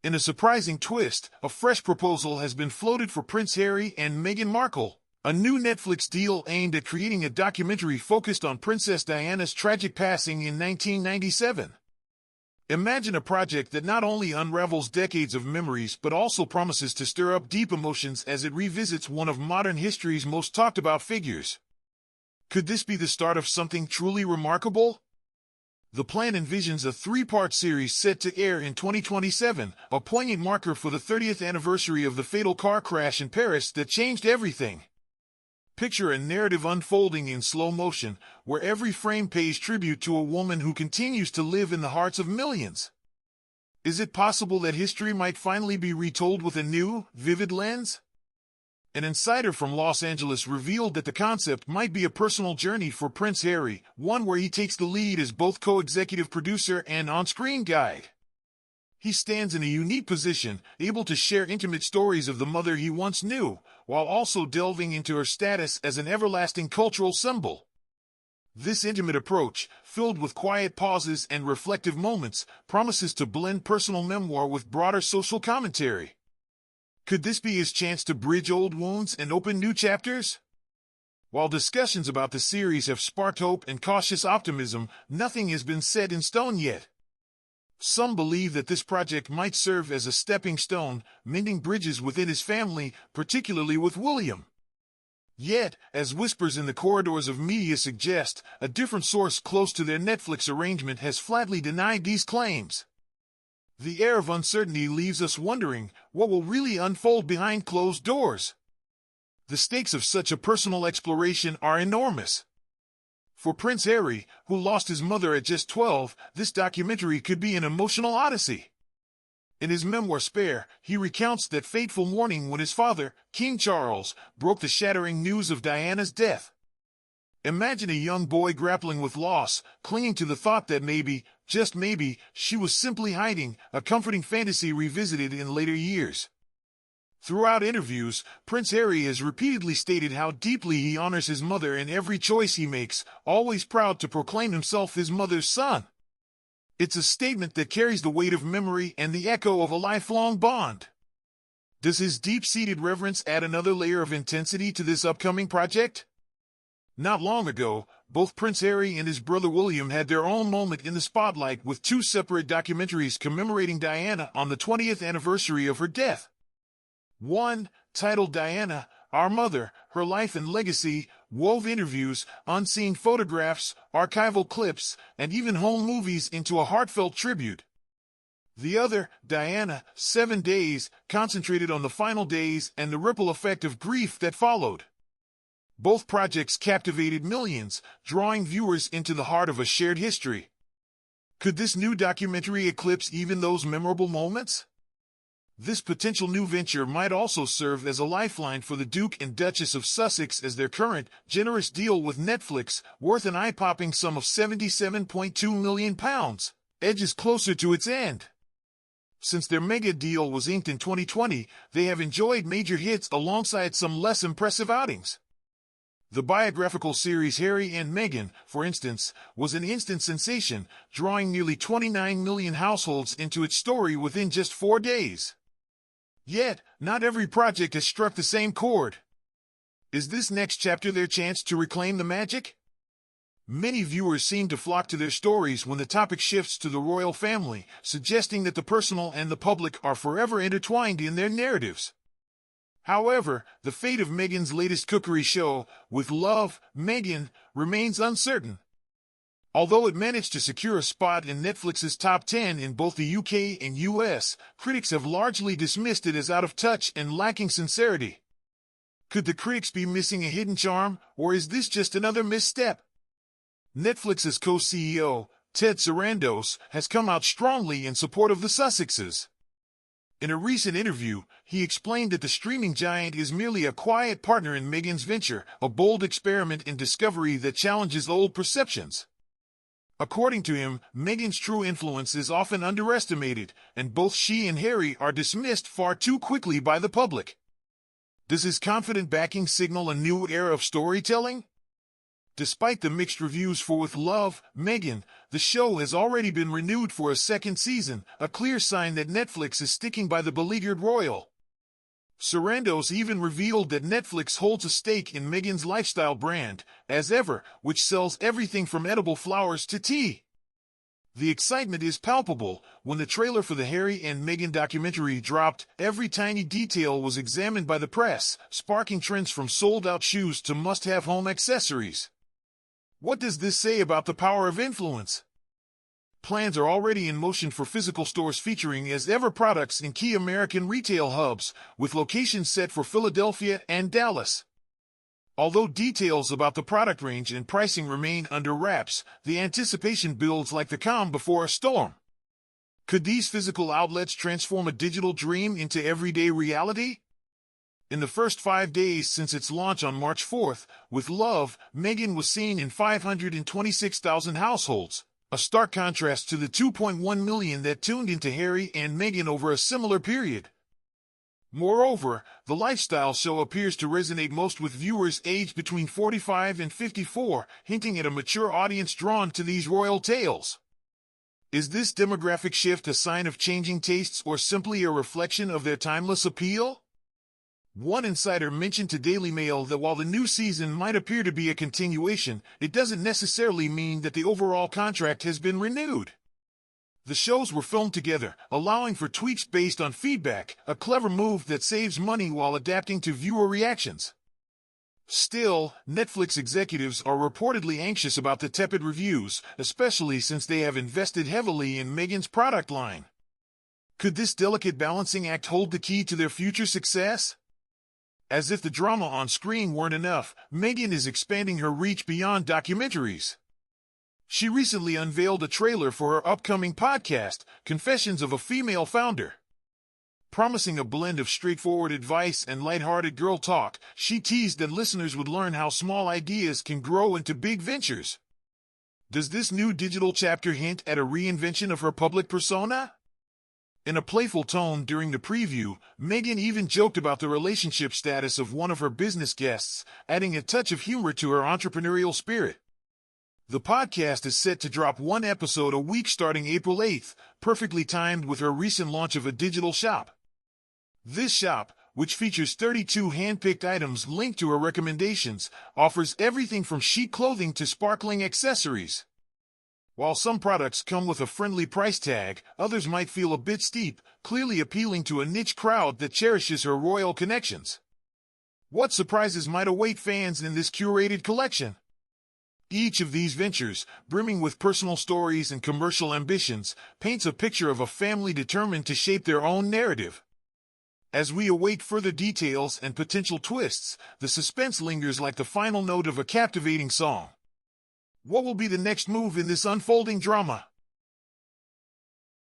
In a surprising twist, a fresh proposal has been floated for Prince Harry and Meghan Markle. A new Netflix deal aimed at creating a documentary focused on Princess Diana's tragic passing in 1997. Imagine a project that not only unravels decades of memories but also promises to stir up deep emotions as it revisits one of modern history's most talked about figures. Could this be the start of something truly remarkable? The plan envisions a three-part series set to air in 2027, a poignant marker for the 30th anniversary of the fatal car crash in Paris that changed everything. Picture a narrative unfolding in slow motion, where every frame pays tribute to a woman who continues to live in the hearts of millions. Is it possible that history might finally be retold with a new, vivid lens? An insider from Los Angeles revealed that the concept might be a personal journey for Prince Harry, one where he takes the lead as both co-executive producer and on-screen guide. He stands in a unique position, able to share intimate stories of the mother he once knew, while also delving into her status as an everlasting cultural symbol. This intimate approach, filled with quiet pauses and reflective moments, promises to blend personal memoir with broader social commentary. Could this be his chance to bridge old wounds and open new chapters? While discussions about the series have sparked hope and cautious optimism, nothing has been set in stone yet. Some believe that this project might serve as a stepping stone, mending bridges within his family, particularly with William. Yet, as whispers in the corridors of media suggest, a different source close to their Netflix arrangement has flatly denied these claims. The air of uncertainty leaves us wondering what will really unfold behind closed doors. The stakes of such a personal exploration are enormous. For Prince Harry, who lost his mother at just 12, this documentary could be an emotional odyssey. In his memoir Spare, he recounts that fateful morning when his father, King Charles, broke the shattering news of Diana's death. Imagine a young boy grappling with loss, clinging to the thought that maybe, just maybe, she was simply hiding, a comforting fantasy revisited in later years. Throughout interviews, Prince Harry has repeatedly stated how deeply he honors his mother in every choice he makes, always proud to proclaim himself his mother's son. It's a statement that carries the weight of memory and the echo of a lifelong bond. Does his deep-seated reverence add another layer of intensity to this upcoming project? Not long ago, both Prince Harry and his brother William had their own moment in the spotlight with two separate documentaries commemorating Diana on the 20th anniversary of her death. One, titled Diana, Our Mother, Her Life and Legacy, wove interviews, unseen photographs, archival clips, and even home movies into a heartfelt tribute. The other, Diana, 7 Days, concentrated on the final days and the ripple effect of grief that followed. Both projects captivated millions, drawing viewers into the heart of a shared history. Could this new documentary eclipse even those memorable moments? This potential new venture might also serve as a lifeline for the Duke and Duchess of Sussex, as their current, generous deal with Netflix, worth an eye-popping sum of £77.2 million, edges closer to its end. Since their mega deal was inked in 2020, they have enjoyed major hits alongside some less impressive outings. The biographical series Harry and Meghan, for instance, was an instant sensation, drawing nearly 29 million households into its story within just 4 days. Yet, not every project has struck the same chord. Is this next chapter their chance to reclaim the magic? Many viewers seem to flock to their stories when the topic shifts to the royal family, suggesting that the personal and the public are forever intertwined in their narratives. However, the fate of Meghan's latest cookery show, With Love, Meghan, remains uncertain. Although it managed to secure a spot in Netflix's top 10 in both the UK and US, critics have largely dismissed it as out of touch and lacking sincerity. Could the critics be missing a hidden charm, or is this just another misstep? Netflix's co-CEO, Ted Sarandos, has come out strongly in support of the Sussexes. In a recent interview, he explained that the streaming giant is merely a quiet partner in Meghan's venture, a bold experiment in discovery that challenges old perceptions. According to him, Meghan's true influence is often underestimated, and both she and Harry are dismissed far too quickly by the public. Does his confident backing signal a new era of storytelling? Despite the mixed reviews for With Love, Meghan, the show has already been renewed for a second season, a clear sign that Netflix is sticking by the beleaguered royal. Sarandos even revealed that Netflix holds a stake in Meghan's lifestyle brand, As Ever, which sells everything from edible flowers to tea. The excitement is palpable. When the trailer for the Harry and Meghan documentary dropped, every tiny detail was examined by the press, sparking trends from sold-out shoes to must-have home accessories. What does this say about the power of influence? Plans are already in motion for physical stores featuring As Ever products in key American retail hubs, with locations set for Philadelphia and Dallas. Although details about the product range and pricing remain under wraps, the anticipation builds like the calm before a storm. Could these physical outlets transform a digital dream into everyday reality? In the first 5 days since its launch on March 4th, With Love, Meghan was seen in 526,000 households, a stark contrast to the 2.1 million that tuned into Harry and Meghan over a similar period. Moreover, the lifestyle show appears to resonate most with viewers aged between 45 and 54, hinting at a mature audience drawn to these royal tales. Is this demographic shift a sign of changing tastes or simply a reflection of their timeless appeal? One insider mentioned to Daily Mail that while the new season might appear to be a continuation, it doesn't necessarily mean that the overall contract has been renewed. The shows were filmed together, allowing for tweaks based on feedback, a clever move that saves money while adapting to viewer reactions. Still, Netflix executives are reportedly anxious about the tepid reviews, especially since they have invested heavily in Meghan's product line. Could this delicate balancing act hold the key to their future success? As if the drama on screen weren't enough, Meghan is expanding her reach beyond documentaries. She recently unveiled a trailer for her upcoming podcast, Confessions of a Female Founder. Promising a blend of straightforward advice and lighthearted girl talk, she teased that listeners would learn how small ideas can grow into big ventures. Does this new digital chapter hint at a reinvention of her public persona? In a playful tone during the preview, Meghan even joked about the relationship status of one of her business guests, adding a touch of humor to her entrepreneurial spirit. The podcast is set to drop one episode a week starting April 8th, perfectly timed with her recent launch of a digital shop. This shop, which features 32 hand-picked items linked to her recommendations, offers everything from chic clothing to sparkling accessories. While some products come with a friendly price tag, others might feel a bit steep, clearly appealing to a niche crowd that cherishes her royal connections. What surprises might await fans in this curated collection? Each of these ventures, brimming with personal stories and commercial ambitions, paints a picture of a family determined to shape their own narrative. As we await further details and potential twists, the suspense lingers like the final note of a captivating song. What will be the next move in this unfolding drama?